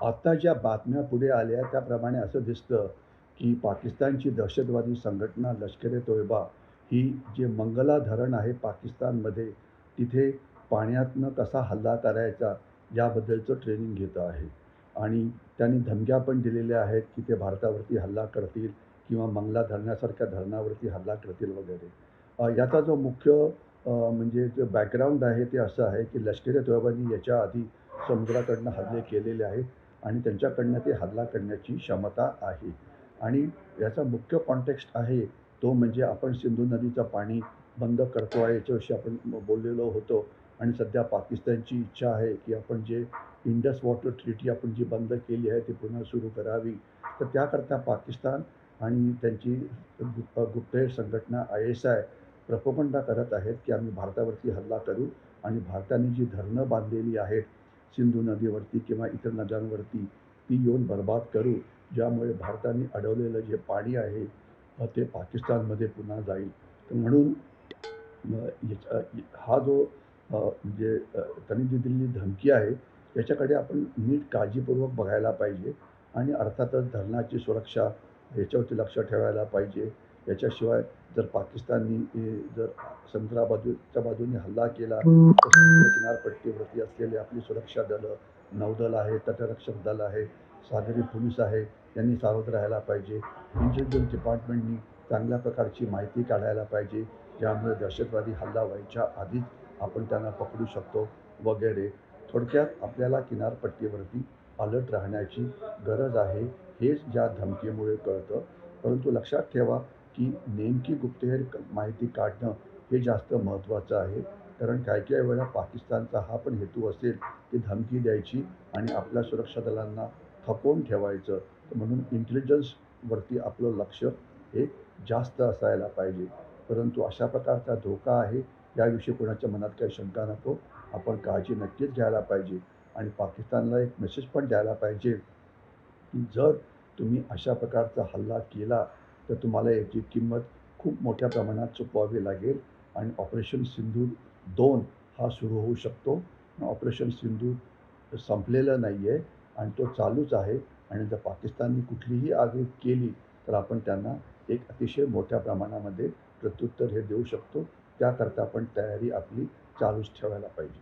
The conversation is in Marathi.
आता ज्या बातम्या पुढे आल्या त्याप्रमाणे असं दिसतं, की पाकिस्तानची दहशतवादी संघटना लष्कर-ए-तोयबा ही जे मंगला धरण आहे पाकिस्तानमध्ये, तिथे पाण्यातनं कसा हल्ला करायचा याबद्दलचं ट्रेनिंग घेतं आहे. आणि त्यांनी धमक्या पण दिलेल्या आहेत, की ते भारतावरती हल्ला करतील किंवा मंगला धरणासारख्या धरणावरती हल्ला करतील वगैरे. याचा जो मुख्य म्हणजे जे बॅकग्राऊंड आहे ते असं आहे, की लष्कर-ए-तोयबानी याच्या आधी समुद्राकडनं हल्ले केलेले आहेत आणि त्यांच्याकडनं ते हल्ला करण्याची क्षमता आहे. आणि याचा मुख्य कॉन्टेक्स्ट आहे तो म्हणजे आपण सिंधू नदीचं पाणी बंद करतो आहे याच्याविषयी आपण बोललेलो होतो. आणि सध्या पाकिस्तानची इच्छा आहे, की आपण जे इंडस वॉटर ट्रीटी आपण जी बंद केली आहे ती पुन्हा सुरू करावी. तर त्याकरता पाकिस्तान आणि त्यांची गुप्तहेर संघटना ISI प्रपोगंडा करत आहेत, की आम्ही भारतावरती हल्ला करू आणि भारताने जी धरणं बांधलेली आहेत सिंधू नदीवरती किंवा इतर नद्यांवरती ती येऊन बरबाद करू, ज्यामुळे भारताने अडवलेलं जे पाणी आहे ते पाकिस्तानमध्ये पुन्हा जाईल. तर म्हणून हा जो म्हणजे त्यांनी जी दिलेली धमकी आहे, याच्याकडे आपण नीट काळजीपूर्वक बघायला पाहिजे आणि अर्थातच धरणाची सुरक्षा याच्यावरती लक्ष ठेवायला पाहिजे. याच्याशिवाय जर पाकिस्ताननी जर समुद्राबाजूच्या बाजूने हल्ला केला, तर समुद्र किनारपट्टीवरती असलेली आपली सुरक्षा दलं, नौदल आहे, तटरक्षक दल आहे, सागरी पोलीस आहे, यांनी सावध राहायला पाहिजे. इंटेलिजन्स डिपार्टमेंटनी चांगल्या प्रकारची माहिती काढायला पाहिजे, ज्यामुळे दहशतवादी हल्ला व्हायच्या आधीच आपण त्यांना पकडू शकतो वगैरे. थोडक्यात आपल्याला किनारपट्टीवरती अलर्ट राहण्याची गरज आहे. हेच ज्या धमकीमुळे कळतं. परंतु लक्षात ठेवा, की नेमकी गुप्तहेर माहिती काढणं हे जास्त महत्त्वाचं आहे. कारण काही-काही वेळा पाकिस्तानचा हा पण हेतू असेल, की धमकी द्यायची आणि आपल्या सुरक्षा दलांना थकवून ठेवायचं. तर म्हणून इंटेलिजन्सवरती आपलं लक्ष हे जास्त असायला पाहिजे. परंतु अशा प्रकारचा धोका आहे, याविषयी कोणाच्या मनात काही शंका नको. आपण काळजी नक्कीच घ्यायला पाहिजे आणि पाकिस्तानला एक मेसेज पण द्यायला पाहिजे, की जर तुम्ही अशा प्रकारचा हल्ला केला, तर तुम्हाला याची किंमत खूप मोठ्या प्रमाणात चुकवावी लागेल आणि ऑपरेशन सिंधूर 2 हा सुरू होऊ शकतो. ऑपरेशन सिंधूर संपलेलं नाही आहे आणि तो चालूच आहे आणि जर पाकिस्तानने कुठलीही आगळीक केली, तर आपण त्यांना एक अतिशय मोठ्या प्रमाणामध्ये प्रत्युत्तर हे देऊ शकतो. त्याकरता आपण तयारी आपली चालूच ठेवायला पाहिजे.